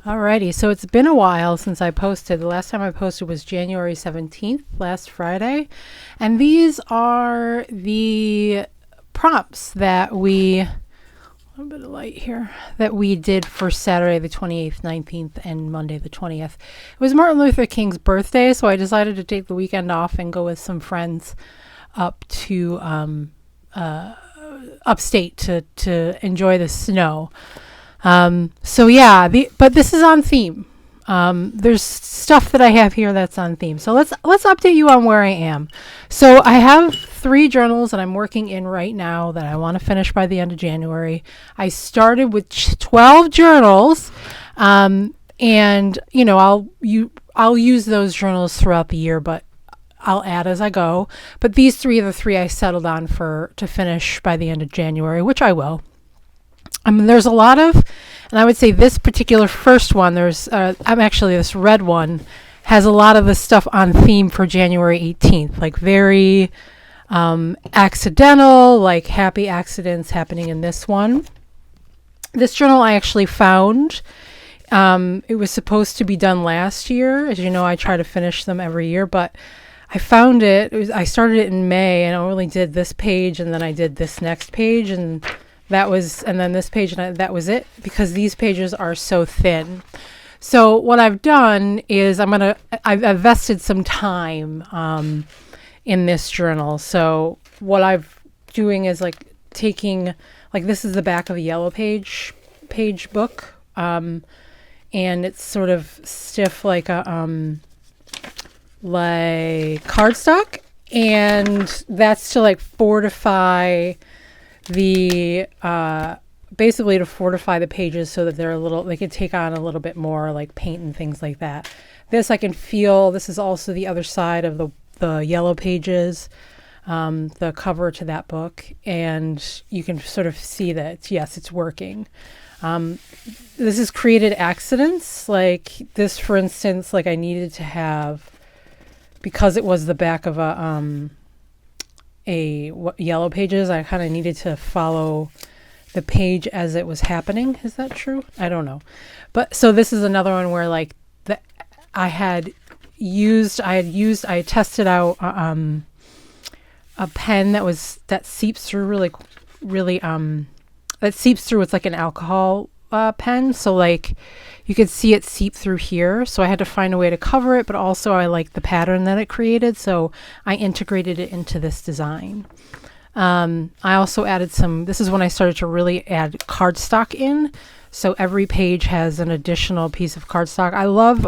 Alrighty, so it's been a while since I posted. The last time I posted was January 17th, last Friday. And these are the prompts that a little bit of light here, that we did for Saturday the 28th, 19th, and Monday the 20th. It was Martin Luther King's birthday, so I decided to take the weekend off and go with some friends up to upstate to enjoy the snow. But this is on theme. There's stuff that I have here that's on theme. So let's update you on where I am. So I have 3 journals that I'm working in right now that I want to finish by the end of January. I started with 12 journals, and I'll use those journals throughout the year, but I'll add as I go. But these 3 are the 3 I settled on to finish by the end of January, which I will. There's a lot of, and I would say this particular first one, this red one has a lot of the stuff on theme for January 18th, like very accidental, like happy accidents happening in this one. This journal I actually found. It was supposed to be done last year. As you know, I try to finish them every year, but I found it. I started it in May, and I only did this page, and then I did this next page, and then this page, and that was it, because these pages are so thin. So what I've done is I've invested some time in this journal. So what I'm doing is taking, this is the back of a yellow page book, and it's sort of stiff like cardstock, and that's to fortify basically to fortify the pages so that they can take on a little bit more like paint and things like that. This I can feel. This is also the other side of the yellow pages, the cover to that book, and you can sort of see that it's working. This has created accidents like this, for instance. I needed to have, because it was the back of a yellow pages, I kind of needed to follow the page as it was happening. Is that true? I don't know. But so this is another one where I had tested out a pen that seeps through really that seeps through. It's like an alcohol pen, so you could see it seep through here. So I had to find a way to cover it, but also I like the pattern that it created, so I integrated it into this design. I also added this is when I started to really add cardstock in. So every page has an additional piece of cardstock. I love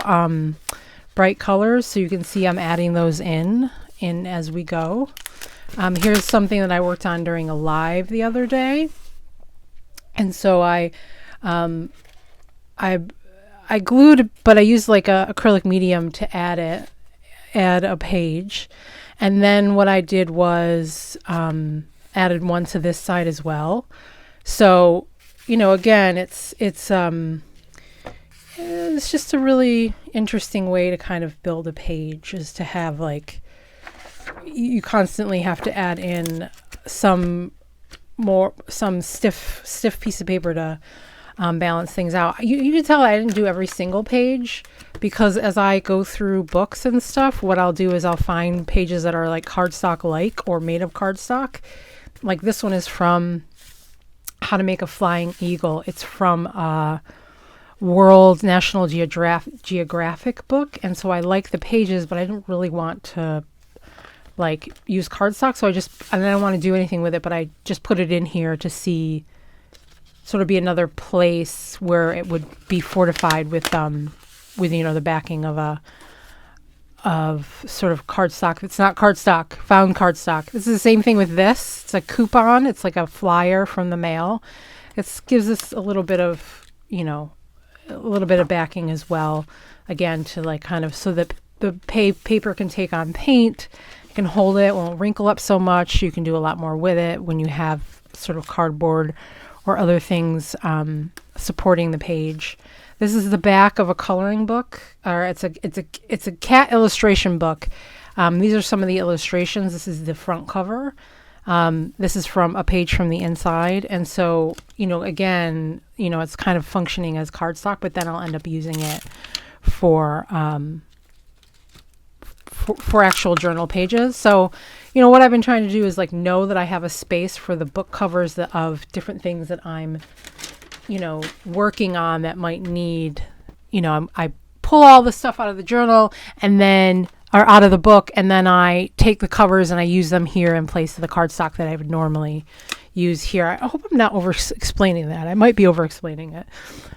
bright colors, so you can see I'm adding those in as we go. Here's something that I worked on during a live the other day. And so I glued, but I used a acrylic medium to add a page. And then what I did was added one to this side as well. So, again, it's just a really interesting way to kind of build a page, is to have you constantly have to add in some stiff piece of paper to balance things out. You can tell I didn't do every single page, because as I go through books and stuff, what I'll do is I'll find pages that are cardstock or made of cardstock. Like this one is from How to Make a Flying Eagle. It's from World National Geographic book, and so I like the pages, but I didn't really want to use cardstock, so I don't want to do anything with it, but I just put it in here to see, sort of be another place where it would be fortified with the backing of sort of cardstock. It's not cardstock, found cardstock. This is the same thing with this. It's a coupon. It's like a flyer from the mail. It gives us a little bit of backing as well, again, to kind of, so that the paper can take on paint. You can hold it, won't wrinkle up so much. You can do a lot more with it when you have sort of cardboard or other things supporting the page. This is the back of a coloring book, or it's a cat illustration book. These are some of the illustrations. This is the front cover. This is from a page from the inside, and so again, it's kind of functioning as cardstock, but then I'll end up using it for actual journal pages. So, what I've been trying to do is like know that I have a space for the book covers of different things that I'm, working on that might need, I pull all the stuff out of the journal or out of the book, and then I take the covers and I use them here in place of the cardstock that I would normally use here. I hope I'm not over explaining that. I might be over explaining it.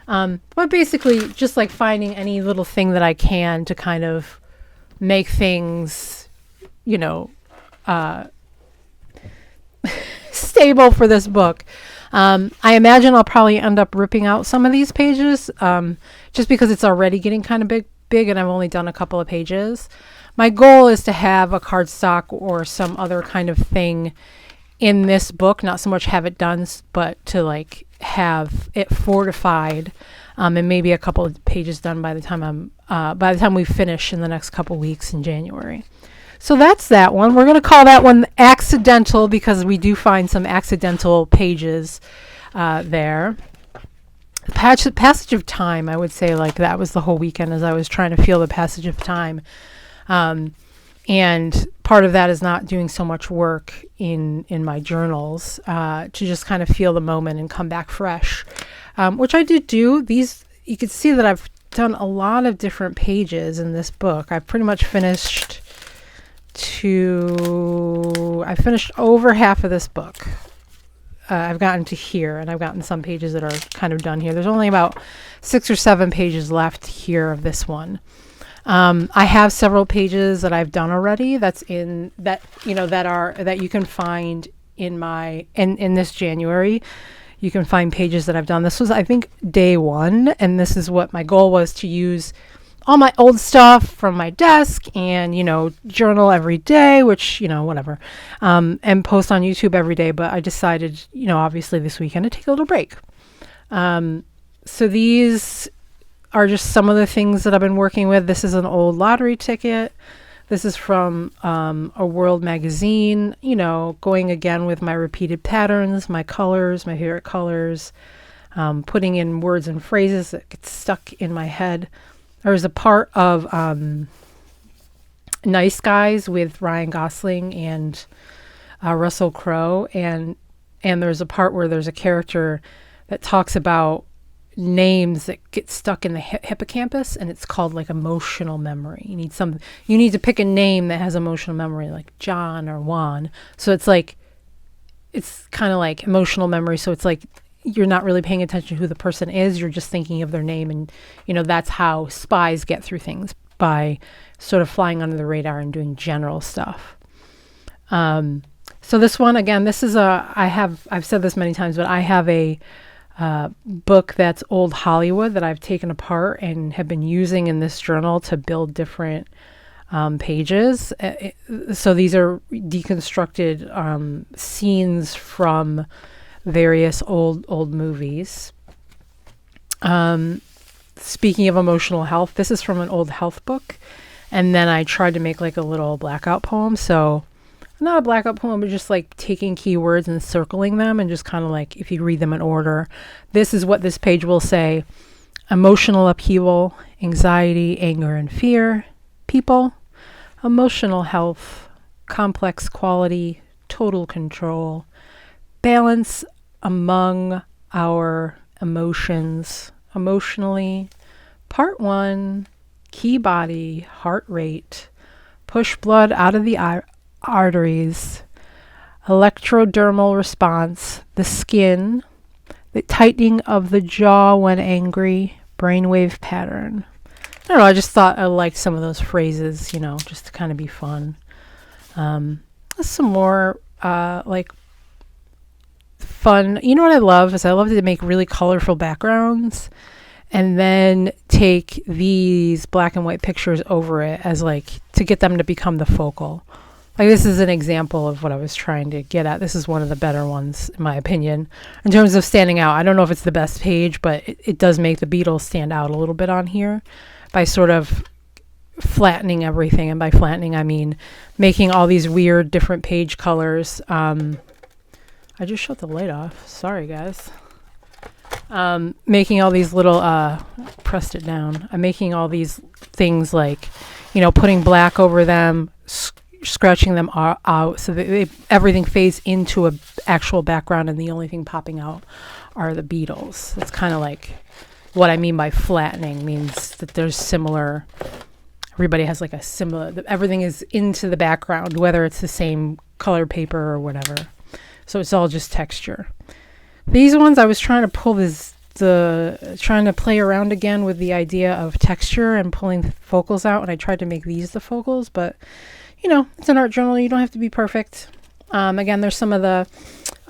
But basically just like finding any little thing that I can to kind of make things, stable for this book. I imagine I'll probably end up ripping out some of these pages, just because it's already getting kind of big and I've only done a couple of pages. My goal is to have a cardstock or some other kind of thing in this book, not so much have it done, but to like have it fortified, and maybe a couple of pages done by the time we finish in the next couple weeks in January. So that's that one. We're going to call that one accidental because we do find some accidental pages there. Passage of time, I would say, like that was the whole weekend as I was trying to feel the passage of time. And part of that is not doing so much work in my journals, to just kind of feel the moment and come back fresh, which I did do. These, you can see that I've done a lot of different pages in this book. I've pretty much finished I finished over half of this book. I've gotten to here, and I've gotten some pages that are kind of done here. There's only about 6 or 7 pages left here of this one. I have several pages that I've done already that you can find in this January. You can find pages that I've done. This was, I think, day 1, and this is what my goal was, to use all my old stuff from my desk and, journal every day, which, whatever, and post on YouTube every day. But I decided, obviously this weekend to take a little break. So these are just some of the things that I've been working with. This is an old lottery ticket. This is from a World magazine, going again with my repeated patterns, my colors, my favorite colors, putting in words and phrases that get stuck in my head. There was a part of Nice Guys with Ryan Gosling and Russell Crowe, and there's a part where there's a character that talks about names that get stuck in the hippocampus, and it's called like emotional memory. You need to pick a name that has emotional memory, like John or Juan. So it's kind of like emotional memory. So it's like you're not really paying attention to who the person is. You're just thinking of their name. And, that's how spies get through things, by sort of flying under the radar and doing general stuff. So this one, again, I've said this many times, but I have a book that's old Hollywood that I've taken apart and have been using in this journal to build different pages. So these are deconstructed scenes from various old movies. Speaking of emotional health, this is from an old health book, and then I tried to make like a little blackout poem. So not a blackout poem, but just like taking keywords and circling them, and just kind of like, if you read them in order, this is what this page will say: emotional upheaval, anxiety, anger, and fear, people, emotional health, complex quality, total control, balance among our emotions, emotionally, part 1, key body, heart rate, push blood out of the arteries, electrodermal response, the skin, the tightening of the jaw when angry, brainwave pattern. I don't know, I just thought I liked some of those phrases, just to kind of be fun. Some more like fun. You know what I love is I love to make really colorful backgrounds and then take these black and white pictures over it as like to get them to become the focal. Like this is an example of what I was trying to get at. This is one of the better ones, in my opinion, in terms of standing out. I don't know if it's the best page, but it does make the Beatles stand out a little bit on here by sort of flattening everything. And by flattening, I mean making all these weird different page colors. I just shut the light off. Sorry, guys. Making all these little, pressed it down. I'm making all these things like, putting black over them, scratching them out so that everything fades into a actual background, and the only thing popping out are the beetles. It's kind of like what I mean by flattening, means that there's similar, everybody has like a similar, everything is into the background, whether it's the same color paper or whatever. So it's all just texture. These ones I was trying to pull trying to play around again with the idea of texture and pulling the focals out, and I tried to make these the focals, but it's an art journal. You don't have to be perfect. Again, there's some of the,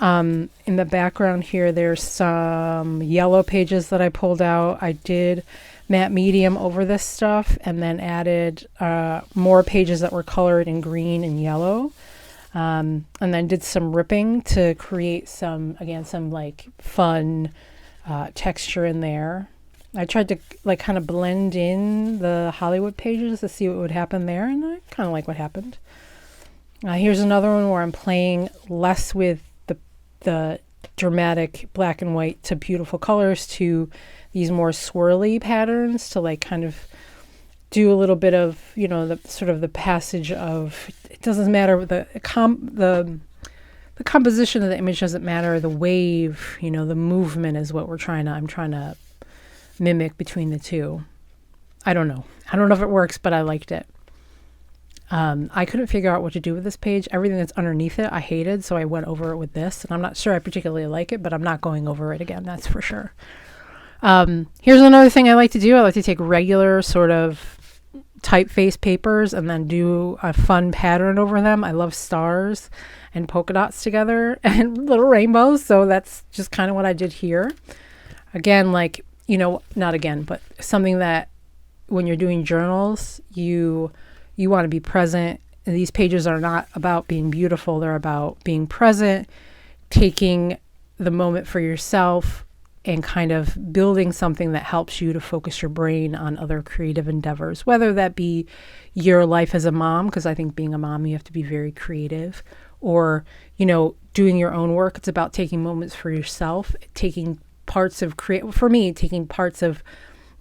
in the background here, there's some yellow pages that I pulled out. I did matte medium over this stuff and then added more pages that were colored in green and yellow. And then did some ripping to create some like fun texture in there. I tried to like kind of blend in the Hollywood pages to see what would happen there, and I kind of like what happened. Here's another one where I'm playing less with the dramatic black and white to beautiful colors to these more swirly patterns to like kind of do a little bit of, the sort of the passage of, it doesn't matter, the composition of the image doesn't matter, the wave, the movement is what I'm trying to mimic between the two. I don't know if it works, but I liked it. I couldn't figure out what to do with this page. Everything that's underneath it I hated, so I went over it with this, and I'm not sure I particularly like it, but I'm not going over it again, that's for sure. Here's another thing I like to do. I like to take regular sort of typeface papers and then do a fun pattern over them. I love stars and polka dots together and little rainbows, so that's just kind of what I did here. Again, like, not again, but something that when you're doing journals, you want to be present. And these pages are not about being beautiful. They're about being present, taking the moment for yourself, and kind of building something that helps you to focus your brain on other creative endeavors, whether that be your life as a mom, because I think being a mom, you have to be very creative, or, doing your own work. It's about taking moments for yourself, taking parts of taking parts of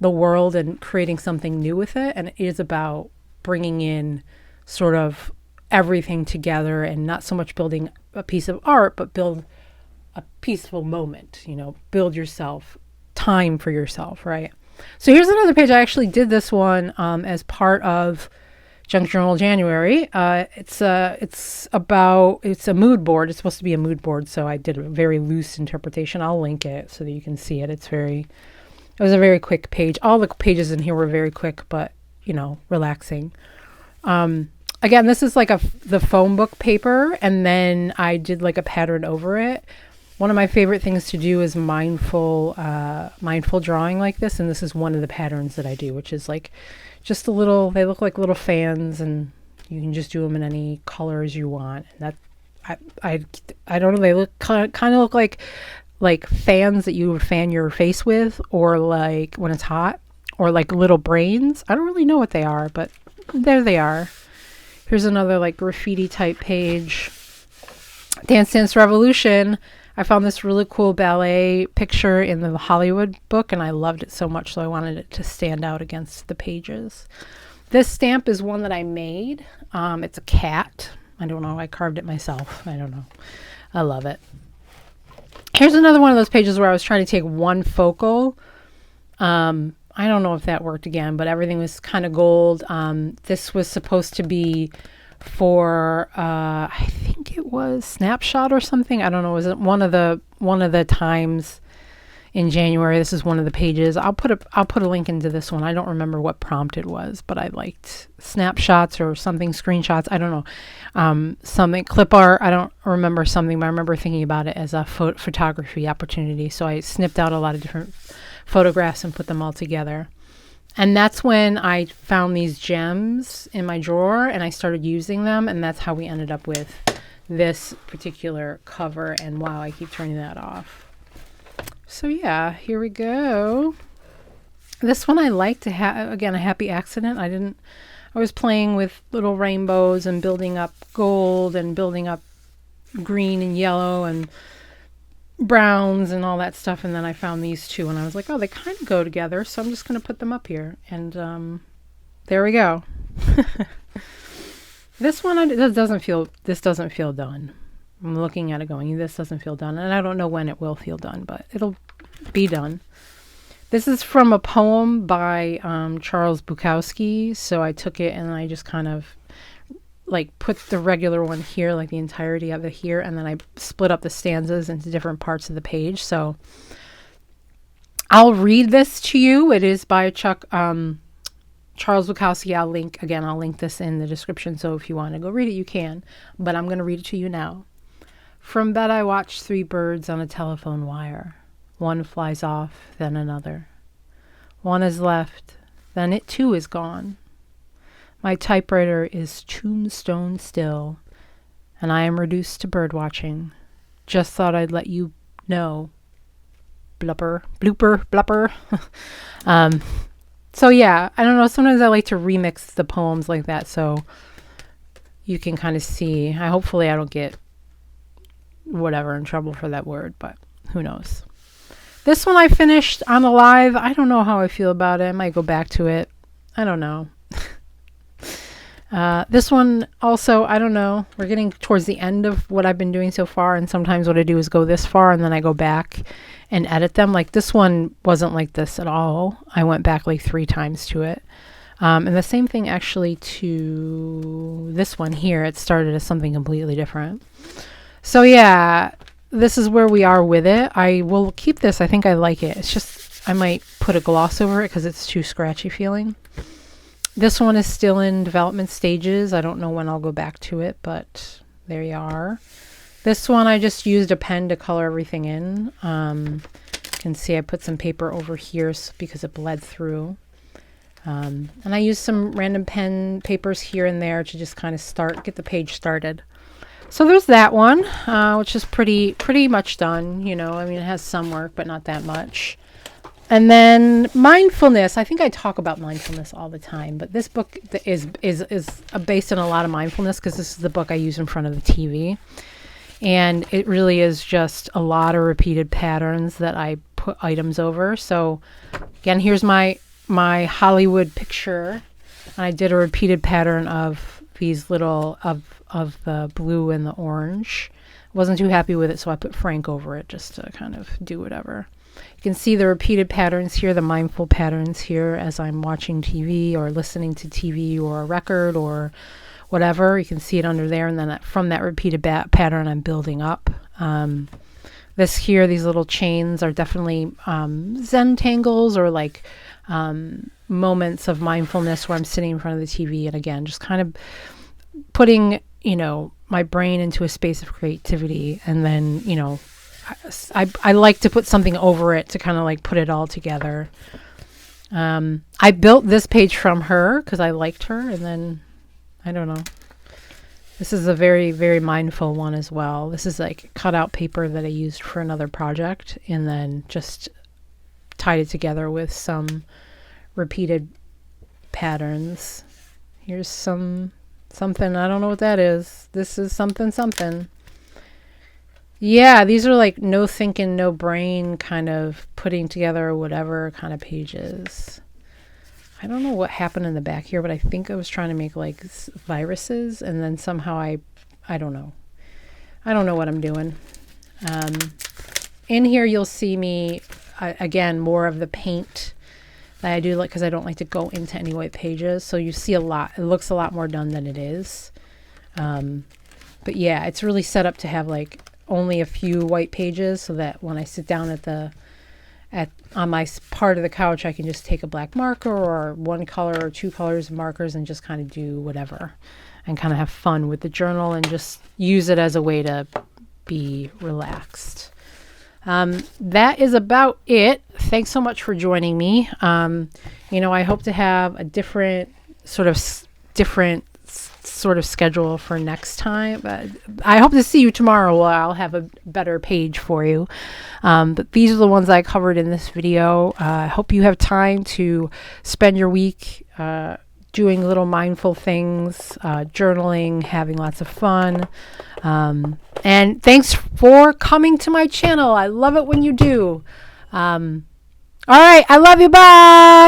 the world and creating something new with it. And it is about bringing in sort of everything together and not so much building a piece of art, but build a peaceful moment, build yourself time for yourself, right? So here's another page. I actually did this one as part of Junk Journal January. It's a mood board. It's supposed to be a mood board, so I did a very loose interpretation. I'll link it so that you can see it. It was a very quick page. All the pages in here were very quick, but relaxing. Again, this is like the phone book paper, and then I did like a pattern over it. One of my favorite things to do is mindful drawing like this, and this is one of the patterns that I do, which is like just they look like little fans, and you can just do them in any colors you want. And that I don't know, they look kind of look like fans that you would fan your face with, or like when it's hot, or like little brains. I don't really know what they are, but there they are. Here's another like graffiti type page. Dance Dance Revolution. I found this really cool ballet picture in the Hollywood book, and I loved it so much, so I wanted it to stand out against the pages. This stamp is one that I made. It's a cat. I don't know. I carved it myself. I don't know. I love it. Here's another one of those pages where I was trying to take one focal. I don't know if that worked again, but everything was kind of gold. This was supposed to be for I think it was Snapshot or something. I don't know. Was it one of the times in January? This is one of the pages. I'll put a link into this one. I don't remember what prompt it was, but I liked snapshots or something, screenshots. I don't know. Something clip art. I don't remember something, but I remember thinking about it as a photography opportunity. So I snipped out a lot of different photographs and put them all together. And that's when I found these gems in my drawer and I started using them, and that's how we ended up with this particular cover. And wow, I keep turning that off. So yeah, here we go. This one I like to have, again, a happy accident. I was playing with little rainbows and building up gold and building up green and yellow and browns and all that stuff, and then I found these two and I was like, oh, they kind of go together, so I'm just going to put them up here, and there we go. This one, this doesn't feel done. I'm looking at it going, this doesn't feel done, and I don't know when it will feel done, but it'll be done. This is from a poem by Charles Bukowski, so I took it and I just kind of like put the regular one here, like the entirety of it here, and then I split up the stanzas into different parts of the page. So I'll read this to you. It is by Charles Bukowski. I'll link this in the description, so if you want to go read it, you can. But I'm going to read it to you now. From bed I watch 3 birds on a telephone wire. One flies off, then another. One is left, then it too is gone. My typewriter is tombstone still, and I am reduced to bird watching. Just thought I'd let you know. Blooper. So yeah, I don't know. Sometimes I like to remix the poems like that, so you can kind of see. Hopefully I don't get whatever in trouble for that word, but who knows. This one I finished on a live. I don't know how I feel about it. I might go back to it. I don't know. This one also, I don't know. We're getting towards the end of what I've been doing so far, and sometimes what I do is go this far and then I go back and edit them. Like this one wasn't like this at all. I went back like 3 times to it. And the same thing actually to this one here. It started as something completely different. So yeah, this is where we are with it. I will keep this. I think I like it. It's just, I might put a gloss over it because it's too scratchy feeling. This one is still in development stages. I don't know when I'll go back to it, but there you are. This one I just used a pen to color everything in. You can see I put some paper over here because it bled through. And I used some random pen papers here and there to just kind of get the page started. So there's that one, which is pretty much done. You know, I mean, it has some work, but not that much. And then mindfulness. I think I talk about mindfulness all the time, but this book is based on a lot of mindfulness because this is the book I use in front of the TV. And it really is just a lot of repeated patterns that I put items over. So again, here's my Hollywood picture. And I did a repeated pattern of these little, of the blue and the orange. Wasn't too happy with it, so I put Frank over it just to kind of do whatever. You can see the repeated patterns here, the mindful patterns here as I'm watching TV or listening to TV or a record or whatever. You can see it under there, and then from that repeated pattern I'm building up. This here, these little chains are definitely Zen tangles or like moments of mindfulness where I'm sitting in front of the TV and again just kind of putting, you know, my brain into a space of creativity, and then, you know, I like to put something over it to kind of like put it all together. I built this page from her because I liked her, and then I don't know. This is a very, very mindful one as well. This is like cutout paper that I used for another project and then just tied it together with some repeated patterns. Here's something. I don't know what that is. This is something. Yeah, these are like no thinking, no brain kind of putting together whatever kind of pages. I don't know what happened in the back here, but I think I was trying to make like viruses, and then somehow I don't know. I don't know what I'm doing. In here you'll see me, again, more of the paint that I do, like, because I don't like to go into any white pages. So you see a lot. It looks a lot more done than it is. But yeah, it's really set up to have like only a few white pages so that when I sit down on my part of the couch, I can just take a black marker or one color or 2 colors of markers and just kind of do whatever and kind of have fun with the journal and just use it as a way to be relaxed. That is about it. Thanks so much for joining me. You know, I hope to have a different sort of schedule for next time. I hope to see you tomorrow where I'll have a better page for you. But these are the ones I covered in this video. I hope you have time to spend your week doing little mindful things, journaling, having lots of fun. And thanks for coming to my channel. I love it when you do. All right. I love you. Bye.